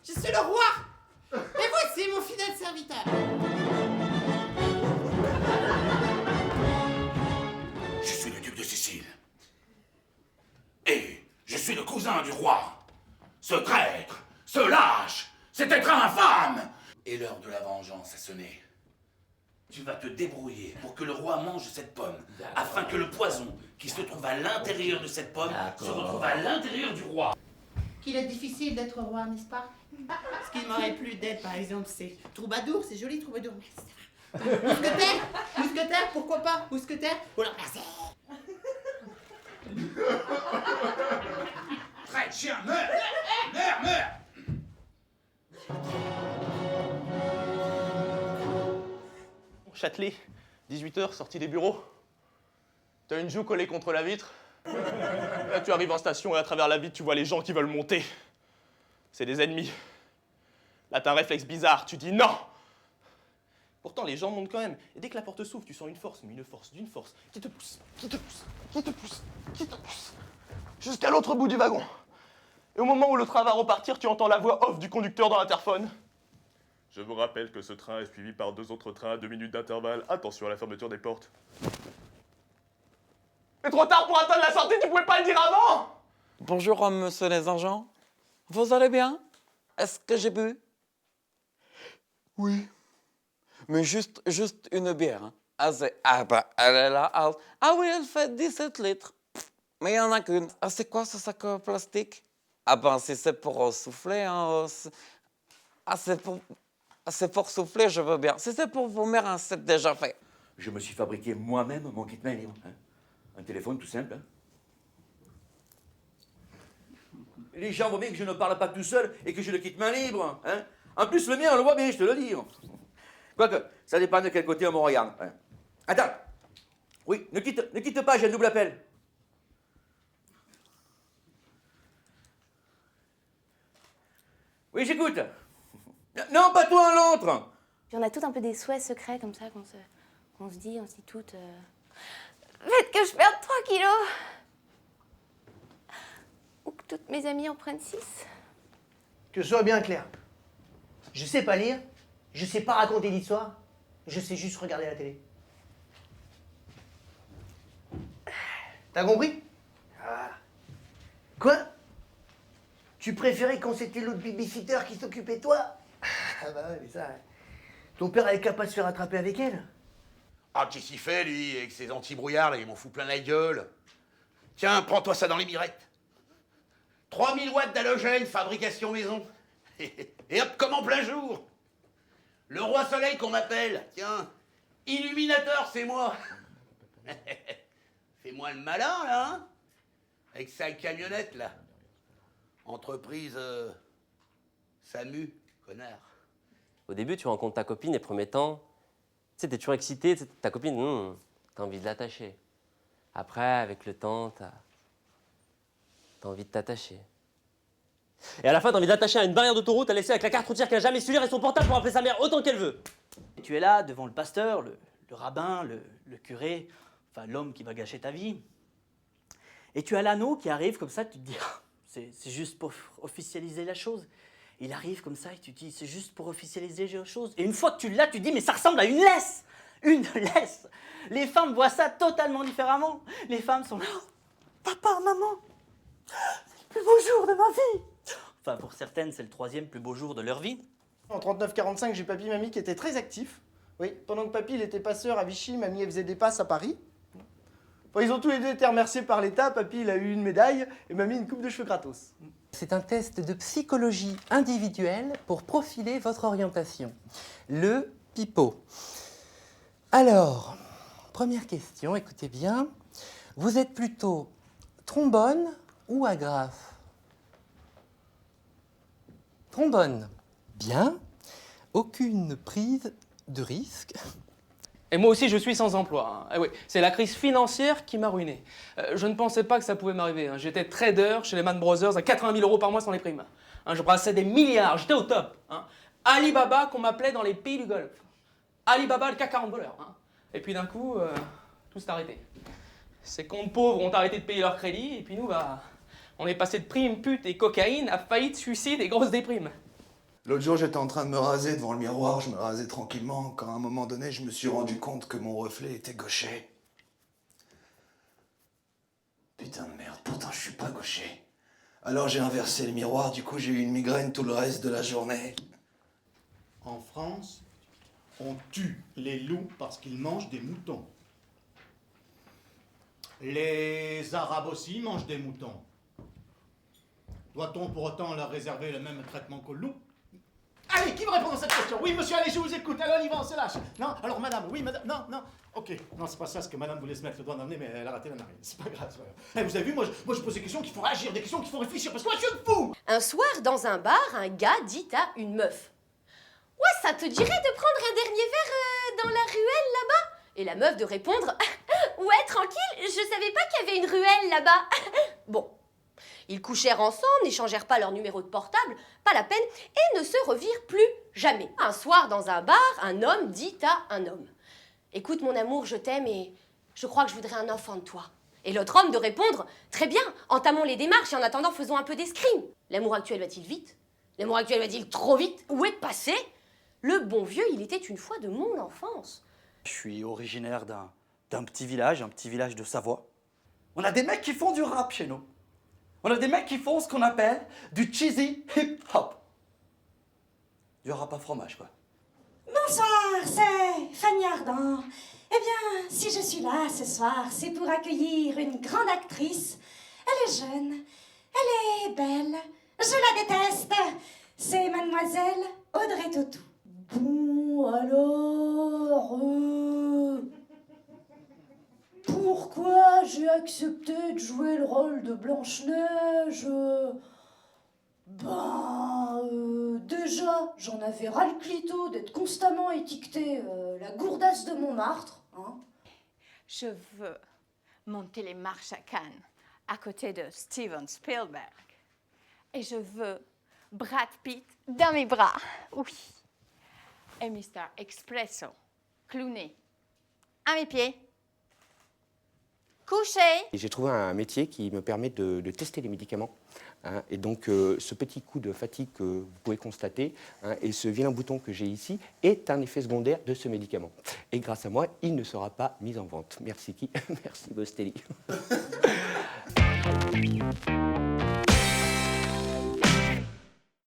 Je suis le roi. Et voici mon fidèle serviteur. Je suis le duc de Sicile. Et je suis le cousin du roi. Ce traître, ce lâche, cet être infâme. Et l'heure de la vengeance a sonné. Tu vas te débrouiller pour que le roi mange cette pomme, afin que le poison qui se trouve à l'intérieur de cette pomme se retrouve à l'intérieur du roi. Qu'il est difficile d'être roi, n'est-ce pas? Ce qui m'aurait plu d'être, par exemple, c'est troubadour, c'est joli troubadour. Mousquetaire, mousquetaire, pourquoi pas? Mousquetaire, pour le remplacer. Traître, chien, meurs! Meurs, meurs! Châtelet, 18h, sortie des bureaux. T'as une joue collée contre la vitre. Là, tu arrives en station et à travers la vitre, tu vois les gens qui veulent monter. C'est des ennemis. Là, t'as un réflexe bizarre, tu dis non! Pourtant, les gens montent quand même. Et dès que la porte s'ouvre, tu sens une force, mais une force d'une force, qui te pousse, qui te pousse, qui te pousse, qui te pousse, jusqu'à l'autre bout du wagon. Et au moment où le train va repartir, tu entends la voix off du conducteur dans l'interphone. Je vous rappelle que ce train est suivi par 2 autres trains à 2 minutes d'intervalle. Attention à la fermeture des portes. Mais trop tard pour attendre la sortie, tu pouvais pas le dire avant! Bonjour, monsieur les agents. Vous allez bien? Est-ce que j'ai bu? Oui. Mais juste une bière. Hein. Ah bah, elle est là. Ah oui, elle fait 17 litres. Mais il n'y en a qu'une. Ah, c'est quoi ce sac en plastique? Ah ben, si c'est pour souffler, hein, c'est pour souffler, je veux bien. Si c'est pour vomir, hein, c'est déjà fait. Je me suis fabriqué moi-même mon kit main libre. Hein. Un téléphone tout simple. Hein. Les gens voient bien que je ne parle pas tout seul et que j'ai le kit main libre. Hein. En plus, le mien, on le voit bien, je te le dis. Quoique, ça dépend de quel côté on me regarde. Hein. Attends. Oui, ne quitte pas, j'ai un double appel. Oui, j'écoute. Non, pas toi, l'autre. Puis on a tout un peu des souhaits secrets comme ça qu'on se dit toutes. Faites que je perde 3 kilos. Ou que toutes mes amies en prennent 6. Que ce soit bien clair. Je sais pas lire, je sais pas raconter d'histoire, je sais juste regarder la télé. T'as compris? Voilà. Quoi? Tu préférais quand c'était l'autre babysitter qui s'occupait de toi? Ah bah ouais, mais ça... Ton père est capable de se faire attraper avec elle? Ah, qu'est-ce qu'il fait, lui, avec ses anti-brouillards, là, il m'en fout plein la gueule. Tiens, prends-toi ça dans les mirettes. 3000 watts d'halogène, fabrication maison. Et hop, comme en plein jour. Le roi soleil qu'on m'appelle, tiens. Illuminateur, c'est moi. Fais-moi le malin, là, hein. Avec sa camionnette, là. Entreprise... SAMU, connard. Au début, tu rencontres ta copine, les premiers temps, tu sais, t'es toujours excité, ta copine, t'as envie de l'attacher. Après, avec le temps, t'as envie de t'attacher. Et à la fin, t'as envie d'attacher à une barrière d'autoroute, à laisser avec la carte routière qu'elle a jamais su lire et son portable pour appeler sa mère autant qu'elle veut. Et tu es là, devant le pasteur, le rabbin, le curé, enfin l'homme qui va gâcher ta vie. Et tu as l'anneau qui arrive comme ça, tu te dis, c'est juste pour officialiser la chose. Il arrive comme ça et tu te dis, c'est juste pour officialiser la chose. Et une fois que tu l'as, tu te dis, mais ça ressemble à une laisse! Une laisse! Les femmes voient ça totalement différemment. Les femmes sont là, oh, papa, maman, c'est le plus beau jour de ma vie! Enfin, pour certaines, c'est le 3e plus beau jour de leur vie. En 39-45, j'ai papy et mamie qui étaient très actifs. Oui, pendant que papy il était passeur à Vichy, mamie elle faisait des passes à Paris. Enfin, ils ont tous les deux été remerciés par l'État. Papy il a eu une médaille et mamie une coupe de cheveux gratos. C'est un test de psychologie individuelle pour profiler votre orientation. Le pipeau. Alors, première question, écoutez bien. Vous êtes plutôt trombone ou agrafe? Trombone. Bien. Aucune prise de risque. Et moi aussi, je suis sans emploi. Hein. Eh oui, c'est la crise financière qui m'a ruiné. Je ne pensais pas que ça pouvait m'arriver. Hein. J'étais trader chez les Man Brothers à 80 000 € par mois sans les primes. Hein, je brassais des milliards, j'étais au top. Hein. Alibaba, qu'on m'appelait dans les pays du Golfe. Alibaba, le CAC 40 voleur. Hein. Et puis d'un coup, tout s'est arrêté. Ces comptes pauvres ont arrêté de payer leur crédit, et puis nous, bah, on est passé de primes, putes et cocaïne à faillite, suicide et grosse déprime. L'autre jour, j'étais en train de me raser devant le miroir, je me rasais tranquillement, quand à un moment donné, je me suis rendu compte que mon reflet était gaucher. Putain de merde, pourtant je suis pas gaucher. Alors j'ai inversé le miroir, du coup j'ai eu une migraine tout le reste de la journée. En France, on tue les loups parce qu'ils mangent des moutons. Les Arabes aussi mangent des moutons. Doit-on pour autant leur réserver le même traitement qu'aux loups? Allez, qui va répondre à cette question? Oui, monsieur, allez, je vous écoute. Allez, on y va, on se lâche. Non, alors madame, oui, madame, non, non. Ok, non, c'est pas ça, ce que madame voulait se mettre le doigt dans le nez, mais elle a raté la narine. C'est pas grave, c'est pas grave. Eh, vous avez vu, moi je pose des questions qui font réagir, des questions qui font réfléchir, parce que moi je suis fou. Un soir, dans un bar, un gars dit à une meuf: ouais, ça te dirait de prendre un dernier verre dans la ruelle là-bas? Et la meuf de répondre: ouais, tranquille, je savais pas qu'il y avait une ruelle là-bas. Bon. Ils couchèrent ensemble, n'échangèrent pas leur numéro de portable, pas la peine, et ne se revirent plus jamais. Un soir, dans un bar, un homme dit à un homme: écoute mon amour, je t'aime et je crois que je voudrais un enfant de toi. Et l'autre homme de répondre: très bien, entamons les démarches et en attendant faisons un peu d'escrime. L'amour actuel va-t-il vite? L'amour actuel va-t-il trop vite? Où est passé le bon vieux il était une fois de mon enfance? Je suis originaire d'un petit village de Savoie. On a des mecs qui font du rap chez nous. On a des mecs qui font ce qu'on appelle du cheesy hip-hop. Du rap à fromage, quoi. Bonsoir, c'est Fanny Ardant. Eh bien, si je suis là ce soir, c'est pour accueillir une grande actrice. Elle est jeune, elle est belle, je la déteste. C'est mademoiselle Audrey Tautou. Bon, alors... Pourquoi j'ai accepté de jouer le rôle de Blanche-Neige? Déjà, j'en avais ras le clito d'être constamment étiquetée la gourdasse de Montmartre. Hein. Je veux monter les marches à Cannes, à côté de Steven Spielberg. Et je veux Brad Pitt dans mes bras, oui. Et Mr. Expresso, Clooney, à mes pieds. Couché. J'ai trouvé un métier qui me permet de tester les médicaments. Hein, et donc, ce petit coup de fatigue que vous pouvez constater, hein, et ce vilain bouton que j'ai ici, est un effet secondaire de ce médicament. Et grâce à moi, il ne sera pas mis en vente. Merci qui? Merci Bostelli.